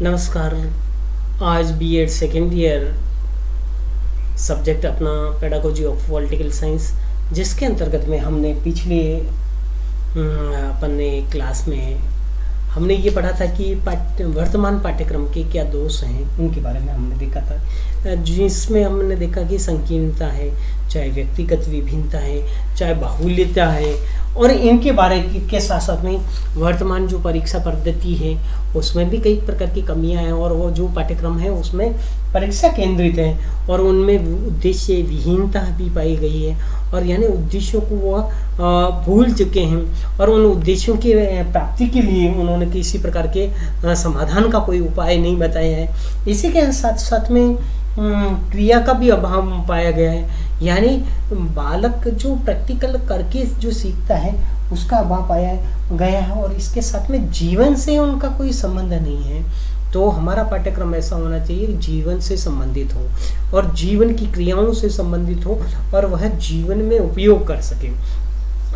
नमस्कार। आज BEd second year subject अपना पेडागोजी ऑफ पॉलिटिकल साइंस, जिसके अंतर्गत में हमने पिछले अपने क्लास में हमने ये पढ़ा था कि वर्तमान पाठ्यक्रम के क्या दोष हैं, उनके बारे में हमने देखा था, जिसमें हमने देखा कि संकीर्णता है, चाहे व्यक्तिगत विभिन्नता है, चाहे बाहुल्यता है, और इनके बारे के साथ साथ में वर्तमान जो परीक्षा पद्धति है उसमें भी कई प्रकार की कमियां हैं, और वो जो पाठ्यक्रम है उसमें परीक्षा केंद्रित है और उनमें उद्देश्य विहीनता भी पाई गई है, और यानी उद्देश्यों को वह भूल चुके हैं और उन उद्देश्यों की प्राप्ति के लिए उन्होंने किसी प्रकार के समाधान का कोई उपाय नहीं बताया है। इसी के साथ साथ में क्रिया का भी अभाव पाया गया है, यानी बालक जो प्रैक्टिकल करके जो सीखता है उसका अभाव पाया गया है, और इसके साथ में जीवन से उनका कोई संबंध नहीं है। तो हमारा पाठ्यक्रम ऐसा होना चाहिए कि जीवन से संबंधित हो और जीवन की क्रियाओं से संबंधित हो और वह जीवन में उपयोग कर सके।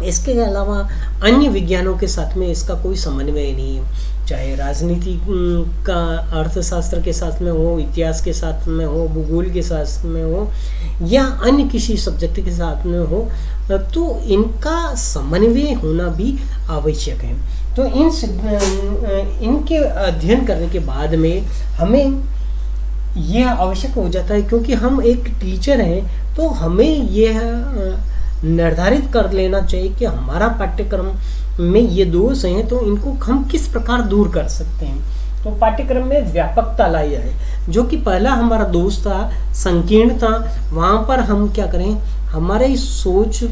इसके अलावा अन्य विज्ञानों के साथ में इसका कोई समन्वय नहीं है, चाहे राजनीति का अर्थशास्त्र के साथ में हो, इतिहास के साथ में हो, भूगोल के साथ में हो, या अन्य किसी सब्जेक्ट के साथ में हो, तो इनका समन्वय होना भी आवश्यक है। तो इनके अध्ययन करने के बाद में हमें यह आवश्यक हो जाता है, क्योंकि हम एक टीचर हैं तो हमें यह निर्धारित कर लेना चाहिए कि हमारा पाठ्यक्रम में ये दोष हैं तो इनको हम किस प्रकार दूर कर सकते हैं। तो पाठ्यक्रम में व्यापकता लाई जाए, जो कि पहला हमारा दोष था संकीर्णता। वहाँ पर हम क्या करें, हमारे सोच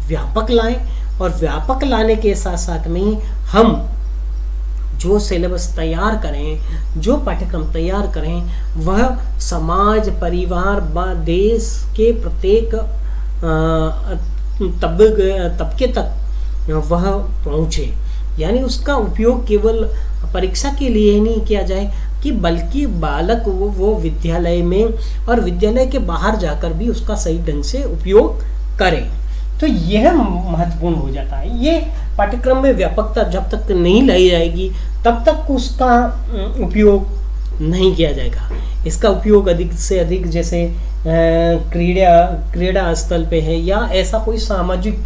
व्यापक लाएं, और व्यापक लाने के साथ साथ में ही हम जो सिलेबस तैयार करें, जो पाठ्यक्रम तैयार करें, वह समाज, परिवार, देश के प्रत्येक तबके तक वह पहुँचे। यानी उसका उपयोग केवल परीक्षा के लिए नहीं किया जाए कि बल्कि बालक वो विद्यालय में और विद्यालय के बाहर जाकर भी उसका सही ढंग से उपयोग करें। तो यह महत्वपूर्ण हो जाता है। ये पाठ्यक्रम में व्यापकता जब तक नहीं लाई जाएगी तब तक उसका उपयोग नहीं किया जाएगा। इसका उपयोग अधिक से अधिक जैसे क्रीड़ा स्थल पे है, या ऐसा कोई सामाजिक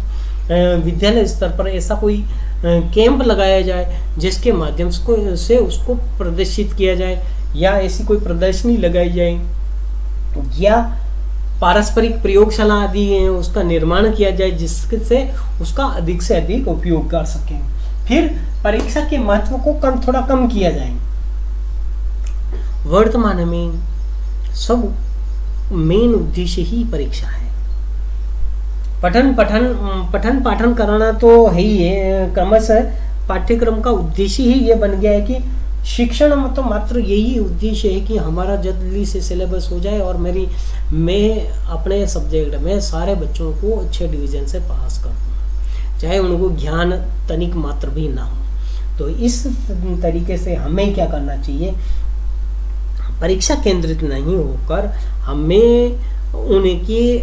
विद्यालय स्तर पर ऐसा कोई कैंप लगाया जाए जिसके माध्यम से उसको प्रदर्शित किया जाए, या ऐसी कोई प्रदर्शनी लगाई जाए, या पारस्परिक प्रयोगशाला आदि है उसका निर्माण किया जाए जिससे उसका अधिक से अधिक उपयोग कर सकें। फिर परीक्षा के महत्व को थोड़ा कम किया जाए। वर्तमान में सब मेन उद्देश्य ही परीक्षा है। पठन पाठन कराना तो है ही है, क्रमशः पाठ्यक्रम का उद्देश्य ही ये बन गया है कि शिक्षण में तो मात्र यही उद्देश्य है कि हमारा जल्दी से सिलेबस हो जाए और मैं अपने सब्जेक्ट में सारे बच्चों को अच्छे डिवीजन से पास कर दूँ, चाहे उनको ज्ञान तनिक मात्र भी ना हो। तो इस तरीके से हमें क्या करना चाहिए, परीक्षा केंद्रित नहीं होकर हमें उनके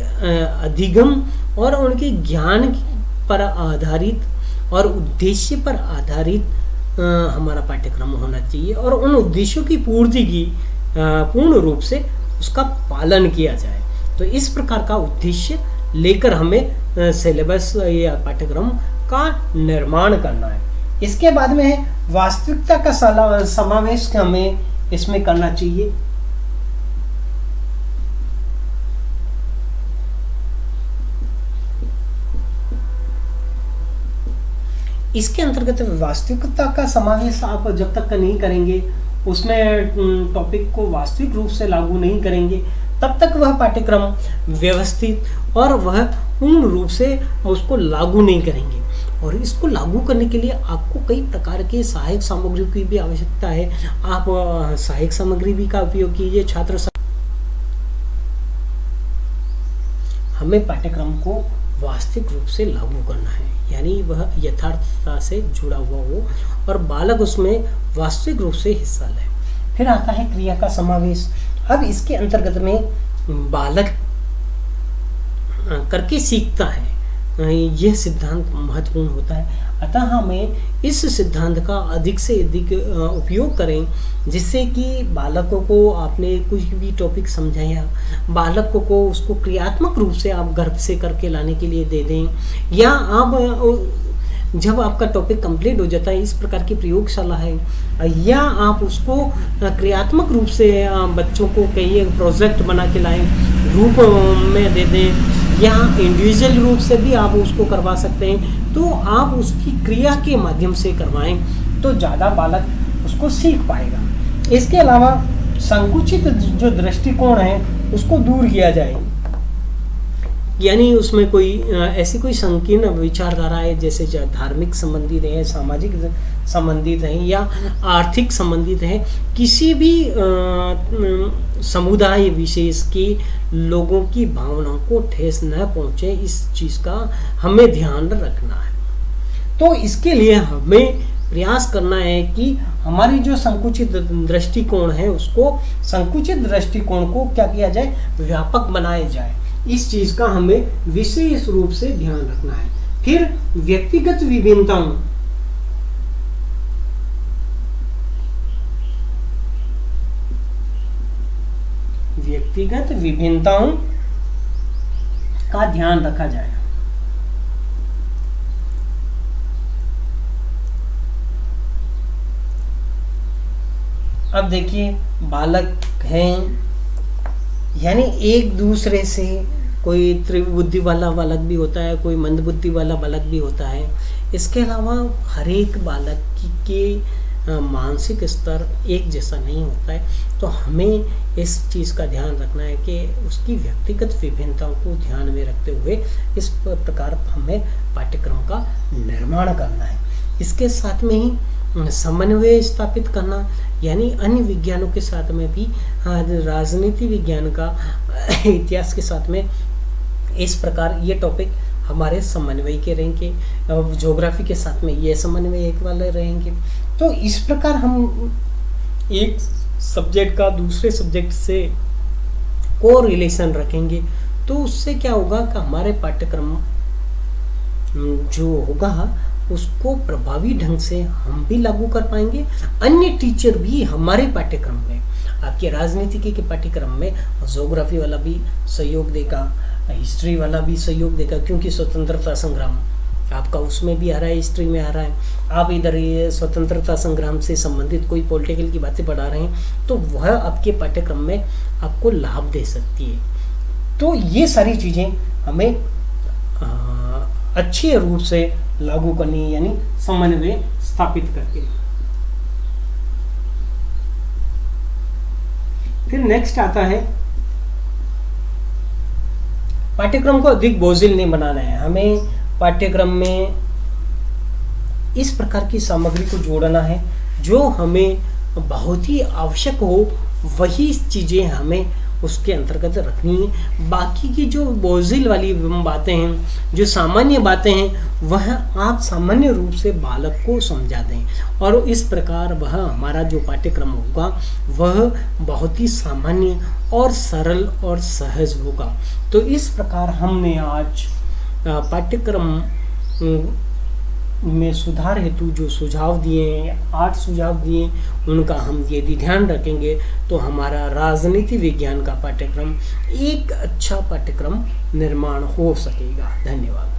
अधिगम और उनके ज्ञान पर आधारित और उद्देश्य पर आधारित हमारा पाठ्यक्रम होना चाहिए, और उन उद्देश्यों की पूर्ति की पूर्ण रूप से उसका पालन किया जाए। तो इस प्रकार का उद्देश्य लेकर हमें सिलेबस या पाठ्यक्रम का निर्माण करना है। इसके बाद में वास्तविकता का समावेश हमें इसमें करना चाहिए। इसके अंतर्गत वास्तविकता का समावेश आप जब तक नहीं करेंगे, उसमें टॉपिक को वास्तविक रूप से लागू नहीं करेंगे, तब तक वह पाठ्यक्रम व्यवस्थित और वह पूर्ण रूप से उसको लागू नहीं करेंगे। और इसको लागू करने के लिए आपको कई प्रकार के सहायक सामग्री की भी आवश्यकता है। आप सहायक सामग्री भी का उपयोग कीजिए। हमें पाठ्यक्रम को वास्तविक रूप से लागू करना है, यानी वह यथार्थता से जुड़ा हुआ हो और बालक उसमें वास्तविक रूप से हिस्सा ले। फिर आता है क्रिया का समावेश। अब इसके अंतर्गत में बालक करके सीखता है, यह सिद्धांत महत्वपूर्ण होता है। अतः हमें इस सिद्धांत का अधिक से अधिक उपयोग करें, जिससे कि बालकों को आपने कुछ भी टॉपिक समझाया, बालकों को उसको क्रियात्मक रूप से आप घर से करके लाने के लिए दे दें, या आप जब आपका टॉपिक कंप्लीट हो जाता है, इस प्रकार की प्रयोगशाला है, या आप उसको क्रियात्मक रूप से बच्चों को कई प्रोजेक्ट बना के लाएं, ग्रुप में दे दें, या इंडिविजुअल रूप से भी आप उसको करवा सकते हैं। तो आप उसकी क्रिया के माध्यम से करवाएं तो ज़्यादा बालक उसको सीख पाएगा। इसके अलावा संकुचित जो दृष्टिकोण है उसको दूर किया जाए, यानी उसमें कोई ऐसी कोई संकीर्ण विचारधारा है, जैसे धार्मिक संबंधित है, सामाजिक संबंधित है, या आर्थिक संबंधित है, किसी भी समुदाय विशेष के लोगों की भावनाओं को ठेस न पहुंचे, इस चीज़ का हमें ध्यान रखना है। तो इसके लिए हमें प्रयास करना है कि हमारी जो संकुचित दृष्टिकोण है, उसको संकुचित दृष्टिकोण को क्या किया जाए, व्यापक बनाया जाए। इस चीज का हमें विशेष रूप से ध्यान रखना है। फिर व्यक्तिगत विभिन्नताओं, व्यक्तिगत विभिन्नताओं का ध्यान रखा जाए। अब देखिए, बालक हैं, यानी एक दूसरे से, कोई त्रिबुद्धि वाला बालक भी होता है, कोई मंदबुद्धि वाला बालक भी होता है। इसके अलावा हर एक बालक के मानसिक स्तर एक जैसा नहीं होता है। तो हमें इस चीज़ का ध्यान रखना है कि उसकी व्यक्तिगत विभिन्नताओं को ध्यान में रखते हुए इस प्रकार हमें पाठ्यक्रम का निर्माण करना है। इसके साथ में ही समन्वय स्थापित करना, यानी अन्य विज्ञानों के साथ में भी, राजनीति विज्ञान का इतिहास के साथ में इस प्रकार ये टॉपिक हमारे समन्वय के रहेंगे, ज्योग्राफी के साथ में ये समन्वय एक वाले रहेंगे। तो इस प्रकार हम एक सब्जेक्ट का दूसरे सब्जेक्ट से को रिलेशन रखेंगे, तो उससे क्या होगा कि हमारे पाठ्यक्रम जो होगा उसको प्रभावी ढंग से हम भी लागू कर पाएंगे। अन्य टीचर भी हमारे पाठ्यक्रम में, आपके राजनीति के पाठ्यक्रम में ज्योग्राफी वाला भी सहयोग देगा, हिस्ट्री वाला भी सहयोग देगा, क्योंकि स्वतंत्रता संग्राम आपका उसमें भी आ रहा है, हिस्ट्री में आ रहा है। आप इधर ये स्वतंत्रता संग्राम से संबंधित कोई पॉलिटिकल की बातें पढ़ा रहे हैं, तो वह आपके पाठ्यक्रम में आपको लाभ दे सकती है। तो ये सारी चीज़ें हमें अच्छे रूप से लागू करनी, यानी समन्वय स्थापित करके। फिर नेक्स्ट आता है, पाठ्यक्रम को अधिक बोझिल नहीं बनाना है। हमें पाठ्यक्रम में इस प्रकार की सामग्री को जोड़ना है जो हमें बहुत ही आवश्यक हो, वही चीज़ें हमें उसके अंतर्गत रखनी है। बाकी की जो बोझिल वाली बातें हैं, जो सामान्य बातें हैं, वह आप सामान्य रूप से बालक को समझा दें, और इस प्रकार वह हमारा जो पाठ्यक्रम होगा वह बहुत ही सामान्य और सरल और सहज होगा। तो इस प्रकार हमने आज पाठ्यक्रम में सुधार हेतु जो सुझाव दिए, 8 सुझाव दिए, उनका हम यदि ध्यान रखेंगे तो हमारा राजनीति विज्ञान का पाठ्यक्रम एक अच्छा पाठ्यक्रम निर्माण हो सकेगा। धन्यवाद।